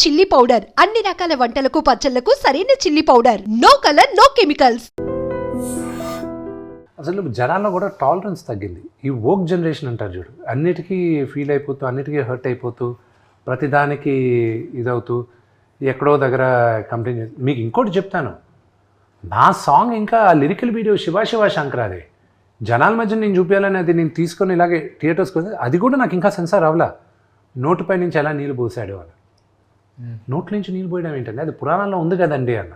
Chilli powder అన్ని రకాల వంటలకు పచ్చళ్లకు సరైన chilli powder. No colour, no chemicals. అసలు జనాల్లో కూడా టాలరెన్స్ తగ్గింది. ఈ వోక్ జనరేషన్ అంటారు చూడు, అన్నిటికీ ఫీల్ అయిపోతూ, అన్నిటికీ హర్ట్ అయిపోతూ, ప్రతిదానికి ఇదవుతూ, ఎక్కడో దగ్గర కంప్లైంట్ చేసి. మీకు ఇంకోటి చెప్తాను, నా సాంగ్ ఇంకా లిరికల్ వీడియో శివ శంకరాదే జనాల మధ్య నేను చూపించాలని అది నేను తీసుకొని ఇలాగే థియేటర్స్కి వస్తే అది కూడా నాకు ఇంకా సెన్సార్ అవ్వలా. నోటిపై నుంచి ఎలా నీళ్ళు పోసాడు వాళ్ళు, నోట్ల నుంచి నీళ్ళు పోయడం ఏంటంటే అది పురాణాల్లో ఉంది కదండి అన్న.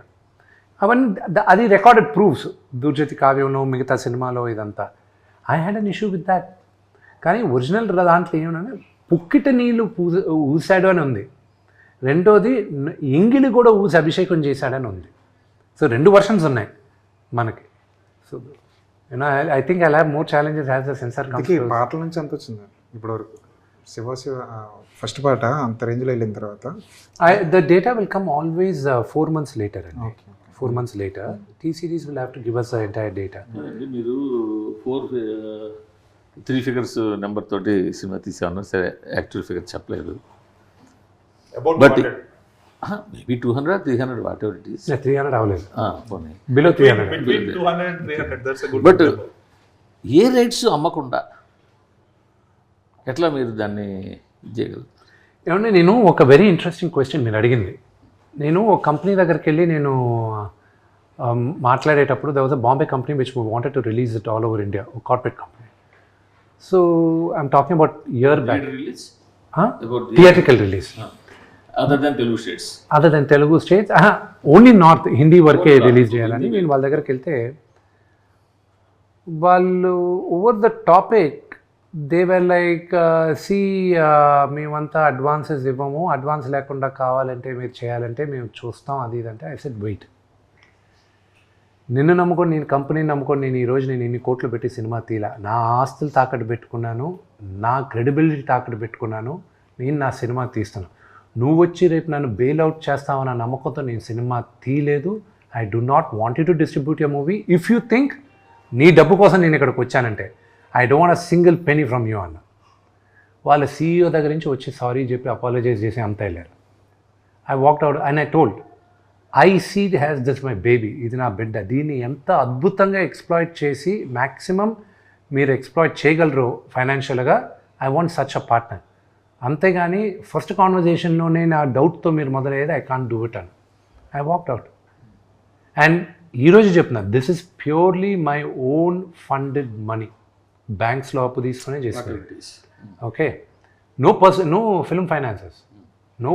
అవన్నీ అది రికార్డెడ్ ప్రూఫ్స్, దుర్జతి కావ్యంలో మిగతా సినిమాలో ఇదంతా. I had an issue with that. కానీ ఒరిజినల్ దాంట్లో ఏమన్నా పుక్కిట నీళ్ళు ఊసాడు అని ఉంది. రెండోది ఎంగిలి కూడా ఊసి అభిషేకం చేశాడని ఉంది. సో 2 వర్షన్స్ ఉన్నాయి మనకి. So I think I have more challenges has the censor. పాటల నుంచి ఎంత వచ్చింది ఇప్పటివరకు? శివ ఫస్ట్ పాట అంత రేంజ్లో వెళ్ళిన తర్వాత the data will come always 4 months later అండి. 4 months later T Series will have to give us the entire data. మీరు 3 figures నెంబర్ తోటి సినిమా తీసాను, సరే యాక్చువల్ ఫిగర్ చెప్పలేదు. But maybe 200 300 whatever it is. 300 అవ్వలేదు, బిలో 300. బట్ ఏ రైట్స్ అమ్మకుండా ఎట్లా మీరు దాన్ని చేయగలరు? ఏమంటే నేను ఒక వెరీ ఇంట్రెస్టింగ్ క్వశ్చన్ మీరు అడిగింది. నేను ఒక కంపెనీ దగ్గరికి వెళ్ళి నేను మాట్లాడేటప్పుడు there was a Bombay company which wanted to release it all over India, ఒక corporate company. So I'm talking about year back. Theatrical release other than Telugu states, other than Telugu states, only north Hindi వరకే release చేయాలని నేను వాళ్ళ దగ్గరికి వెళ్తే వాళ్ళు over the topic they were like see మేమంతా advances ఇవ్వము, అడ్వాన్స్ లేకుండా కావాలంటే మీరు చేయాలంటే మేము చూస్తాం అది ఇదంటే. ఐ సెడ్ వెయిట్, నిన్ను నమ్ముకొని నేను కంపెనీని నమ్ముకొని నేను ఈరోజు నేను ఇన్ని కోట్లు పెట్టి సినిమా తీలా, నా ఆస్తులు తాకట్టు పెట్టుకున్నాను, నా క్రెడిబిలిటీ తాకట్టు పెట్టుకున్నాను, నేను నా సినిమా తీస్తాను. నువ్వు వచ్చి రేపు నన్ను బెయిల్అవుట్ చేస్తావన్న నమ్మకంతో నేను సినిమా తీయలేదు. I do not want you to distribute your movie if you think నీ డబ్బు కోసం నేను ఇక్కడికి వచ్చానంటే I don't want a single penny from you అన్న. వాళ్ళ CEO దగ్గర నుంచి వచ్చి సారీ చెప్పి అపాలజైజ్ చేసి అంత వెళ్ళారు. I walked out and I told I see has this my baby, ఇది నా బిడ్డ, దీన్ని ఎంత అద్భుతంగా ఎక్స్ప్లాయిట్ చేసి మ్యాక్సిమం మీరు ఎక్స్ప్లాయిట్ చేయగలరు ఫైనాన్షియల్గా, I want such a partner. అంతేగాని ఫస్ట్ కాన్వర్జేషన్లోనే నా డౌట్తో మీరు మొదలయ్యేది ఐ కాంట్ డూ ఇట్ అని. I walked out. అండ్ ఈరోజు చెప్తున్నా, this is purely my own funded money, బ్యాంక్స్లో అప్పు తీసుకునే చేస్తాను. Okay, no film finances, no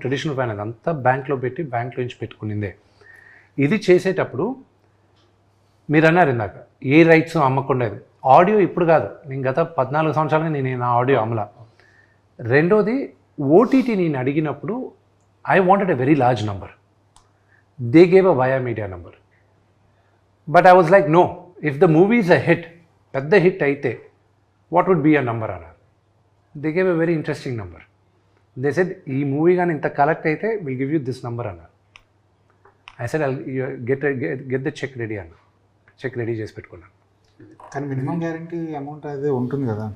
traditional finance, అంతా బ్యాంక్లో పెట్టి బ్యాంక్లో నుంచి పెట్టుకునిందే. ఇది చేసేటప్పుడు మీరు అన్నారు ఇందాక ఏ రైట్స్ అమ్మకుండా. ఆడియో ఇప్పుడు కాదు, నేను గత 14 సంవత్సరాలుగా నేను నా ఆడియో అమలా. రెండోది ఓటీటీ నేను అడిగినప్పుడు I wanted a very large number, they gave a via media number. But I was like no, if the movie is a hit, పెద్ద హిట్ అయితే what would be a number అన్నారు. They gave a very interesting number. They said ఈ movie కానీ ఇంత collect అయితే will give you this number అన్నారు. I said I get the cheque ready అన్న. Cheque ready చేసి పెట్టుకున్నాను. కానీ మినిమం గ్యారంటీ అమౌంట్ అదే ఉంటుంది కదా.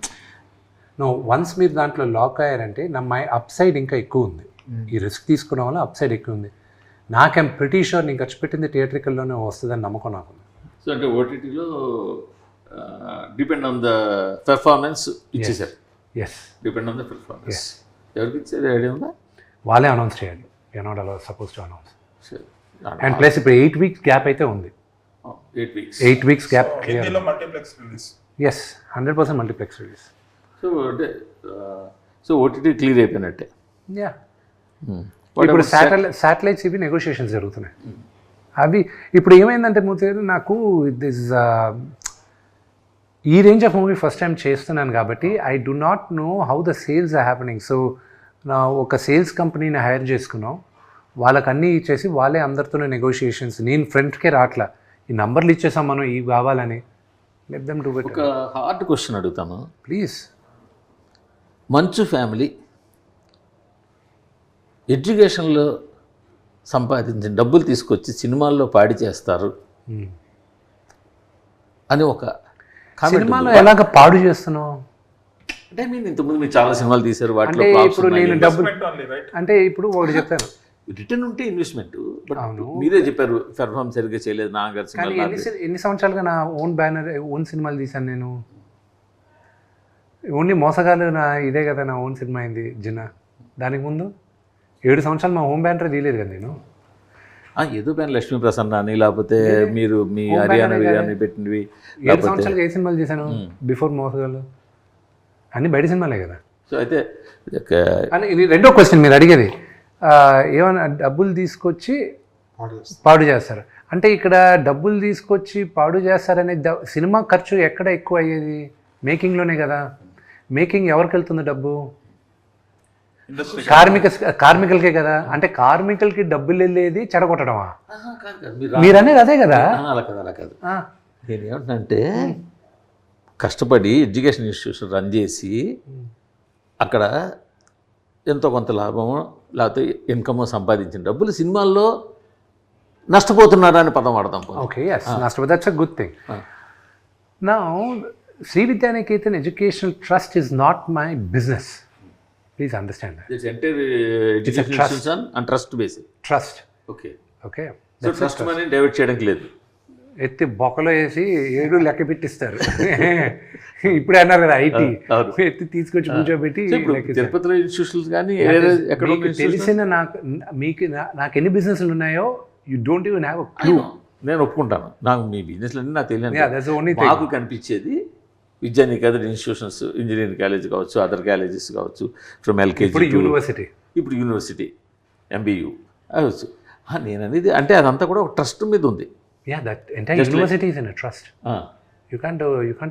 నో, వన్స్ మీరు దాంట్లో లాక్ అయ్యారంటే మై అప్సైడ్ ఇంకా ఎక్కువ ఉంది. ఈ రిస్క్ తీసుకున్న వల్ల అప్సైడ్ ఎక్కువ ఉంది. నాకేం ప్రిటీ షూర్ నేను ఖర్చు పెట్టింది థియేట్రికల్లోనే వస్తుందని నమ్మకం నాకుంది. సో అంటే ఓటీటీలో డిపెండ్ ఆన్ ద పెర్ఫార్మెన్స్ ఇచ్చేసారు. Yes, depend on the performance. ఎవరికి ఇచ్చేది ఐడియా ఉందా? వాళ్ళే అనౌన్స్ చేయాలి. You're not suppose to announce. And plus ఇప్పుడు 8 weeks గ్యాప్ అయితే ఉంది. 8 weeks gap. Yes, 100% multiplex release. So OTT clear అయిపోయినట్టే. యా, ఇప్పుడు శాటిలైట్స్ ఇవి నెగోషియేషన్స్ జరుగుతున్నాయి. అవి ఇప్పుడు ఏమైందంటే నాకు దిస్ ఈ range of movie first time చేస్తున్నాను కాబట్టి I do not know how the sales are happening. So నా ఒక సేల్స్ కంపెనీని హైర్ చేసుకున్నాం, వాళ్ళకి అన్నీ ఇచ్చేసి వాళ్ళే అందరితోనే నెగోషియేషన్స్. నేను ఫ్రంట్కే రాట్లా, ఈ నంబర్లు ఇచ్చేసాం మనం ఇవి కావాలని. Let them do it. ఒక హార్డ్ క్వశ్చన్ అడుగుతాను ప్లీజ్. మంచు ఫ్యామిలీ ఎడ్యుకేషన్లో సంపాదించిన డబ్బులు తీసుకొచ్చి సినిమాల్లో పాడి చేస్తారు అని ఒక సినిమాలో ఎలాగ పాడు చేస్తున్నావు? అంటే మీరు ఇంతకుముందు మీరు చాలా సినిమాలు తీశారు, వాటిలో అంటే flops ఇప్పుడు ఉన్నాయి. నేను డబ్బులు అంటే ఇప్పుడు ఒకటి చెప్తాను, రిటర్న్ ఉంటే ఇన్వెస్ట్మెంట్. బట్ అవును. మీరే చెప్పారు పెర్ఫార్మ్ సరిగ్గా చేయలేదు నాన్నగారు కానీ సినిమా. ఎన్ని సంవత్సరాలుగా నా ఓన్ బ్యానర్ ఓన్ సినిమాలు తీశాను నేను. ఓన్లీ మోసగాళ్ళు నా ఇదే కదా నా ఓన్ సినిమా అయింది జిన్నా. దానికి ముందు 7 సంవత్సరాలు మా హోమ్ బ్యానర్ తీయలేదు కదా నేను. ఏదో పైన లక్ష్మీ ప్రసన్న అని, లేకపోతే మీరు మీ Home హర్యానా banner బిర్యానీ పెట్టినవి, 7 సంవత్సరాలుగా ఏ సినిమాలు చేశాను బిఫోర్ మోసగాళ్ళు? అన్ని బయట సినిమాలే కదా. సో అయితే అని ఇది రెండో క్వశ్చన్ మీరు అడిగేది, ఏమైనా డబ్బులు తీసుకొచ్చి పాడు చేస్తారు అంటే, ఇక్కడ డబ్బులు తీసుకొచ్చి పాడు చేస్తారనే సినిమా ఖర్చు ఎక్కడ ఎక్కువ అయ్యేది? మేకింగ్లోనే కదా. మేకింగ్ ఎవరికి వెళ్తుంది డబ్బు? కార్మికులకే కదా. అంటే కార్మికులకి డబ్బులు వెళ్ళేది చెడగొట్టడమా? మీరు అనేది అదే కదా. అలా కాదు, అలా కాదు. నేను ఏమంటున్నానంటే కష్టపడి ఎడ్యుకేషన్ ఇన్స్టిట్యూషన్ రన్ చేసి అక్కడ ఎంతో కొంత లాభము లేకపోతే ఇన్కమ్ సంపాదించిన డబ్బులు సినిమాల్లో నష్టపోతున్నారా అని పదం వాడతాం. ఓకే, నష్టపోతే that's a good thing. Now Sri Vidyanikethan educational trust is not my business. Please understand that. It's entire education institution and trust base. Trust. Okay. Okay, so trust money divert చేయడానికి లేదు. ఎత్తి బొక్కలో వేసి 7 లెక్క పెట్టిస్తారు. ఇప్పుడే అన్నారు కదా ఐటీ, ఎత్తి తీసుకొచ్చి కూర్చోబెట్టి తిరుపతిలో ఇన్స్టిట్యూషన్స్ కానీ ఎక్కడ తెలిసిన నాకు ఎన్ని బిజినెస్లు ఉన్నాయో you don't even have a clue. నేను ఒప్పుకుంటాను, నాకు మీ బిజినెస్లు అన్నీ నాకు Yeah, that's the only తెలియదు. thing. మాకు కనిపించేది విద్యానికేతన్ ఇన్స్టిట్యూషన్స్, ఇంజనీరింగ్ కాలేజ్ కావచ్చు, అదర్ కాలేజెస్ కావచ్చు, ఫ్రమ్ ఎల్కేజీ ఇప్పుడు యూనివర్సిటీ, ఇప్పుడు యూనివర్సిటీ, ఎంబీయూ అవచ్చు. నేను అనేది అంటే అదంతా కూడా ఒక ట్రస్ట్ మీద ఉంది. Yeah, that entire university is in a trust. You can't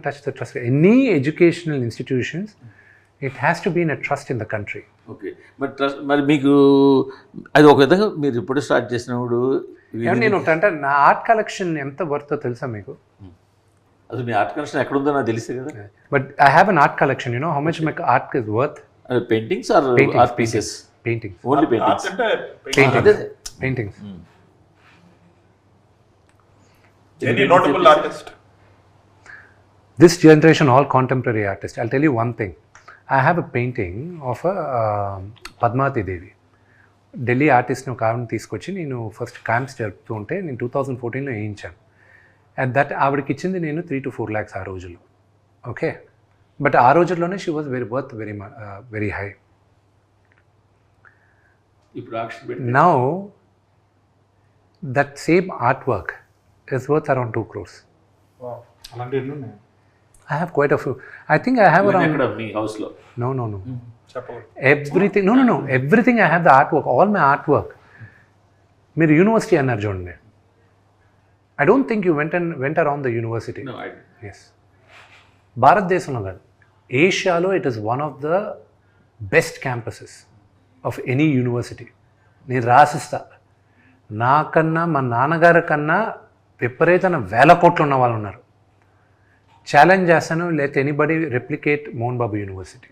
touch the trust. Any educational institutions, it has to be in a trust in the country. Okay, మరి ట్రస్ట్ మరి మీకు అది ఒక విధంగా మీరు ఇప్పుడు స్టార్ట్ చేసినప్పుడు నేను అంటే నా ఆర్ట్ కలెక్షన్ ఎంత వర్తో తెలుసా మీకు? అసలు మీ ఆర్ట్ కలెక్షన్ ఎక్కడ ఉందో నాకు తెలిసే కదా. But I have an art collection. You know how much my art is worth? Paintings or art pieces? Paintings. Only paintings. Paintings. Any notable artist? This generation, all contemporary artists. I'll tell you one thing. I have a painting of a Padmavati Devi. Delhi ఆర్టిస్ట్ని ఒక ఆవిడని తీసుకొచ్చి నేను first camps జరుపుతూ ఉంటే నేను 2014లో వేయించాను. And that ఆవిడకి ఇచ్చింది నేను 3 to 4 lakhs ఆ రోజుల్లో. ఓకే, బట్ ఆ రోజుల్లోనే she was very high. Now that same art work is worth around 2 crores. అలాంటి ఎన్ని ఉన్నాయి? I have quite a few. I think I have around... మీ హౌస్లో? No. చెప్పండి. Everything. No. Everything I have the artwork. All my artwork. మీరు university అన్నారు చూడండి. I don't think you went around the university. No, I didn't. Yes. భారతదేశంలో కాదు, ఏషియాలో it is one of the best campuses of any university. నేను రాసిస్తా, నాకన్నా మా నాన్నగారి కన్నా విపరీతమైన 1000 కోట్లు ఉన్న వాళ్ళు ఉన్నారు. ఛాలెంజ్ చేస్తాను, లేకపోతే anybody replicate Mohan Babu university.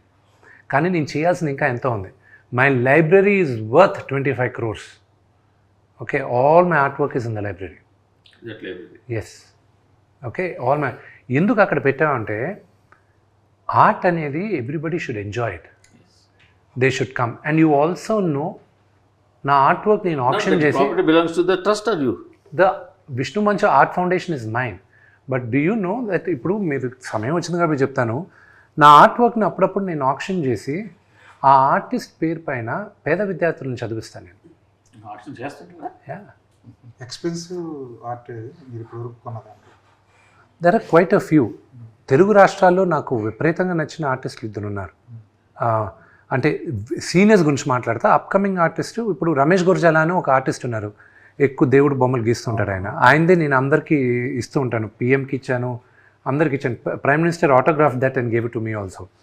కానీ నేను చేయాల్సింది ఇంకా ఎంతో ఉంది. My library is worth 25 crores. Okay, all my art work is in the library. Yes. Okay, all my... ఎందుకు అక్కడ పెట్టామంటే ఆర్ట్ అనేది everybody should enjoy it. They should come and you also know నా ఆర్ట్ వర్క్ నేను option చేసి belongs to the trust are you? The Vishnu Manchu art foundation is mine. But do you know that ఇప్పుడు మీరు సమయం వచ్చింది కాబట్టి చెప్తాను, నా ఆర్ట్ వర్క్ని అప్పుడప్పుడు నేను ఆప్షన్ చేసి ఆ ఆర్టిస్ట్ పేరు పైన పేద విద్యార్థులను చదివిస్తాను నేను. ఎక్స్పెన్సివ్ ఆర్ట్ మీరు ఇప్పుడు కొన్నదా? There are quite a few. Telugu రాష్ట్రాల్లో నాకు విపరీతంగా నచ్చిన ఆర్టిస్టులు 2 ఉన్నారు. అంటే సీనియర్స్ గురించి మాట్లాడతా. అప్కమింగ్ ఆర్టిస్టు ఇప్పుడు రమేష్ గుర్జాలా అని ఒక ఆర్టిస్ట్ ఉన్నారు, ఎక్కువ దేవుడు బొమ్మలు గీస్తుంటాడు ఆయన. ఆయనదే నేను అందరికీ ఇస్తూ ఉంటాను. పిఎంకి ఇచ్చాను, అందరికి ఇచ్చాను. Prime minister autograph that and gave it to me also.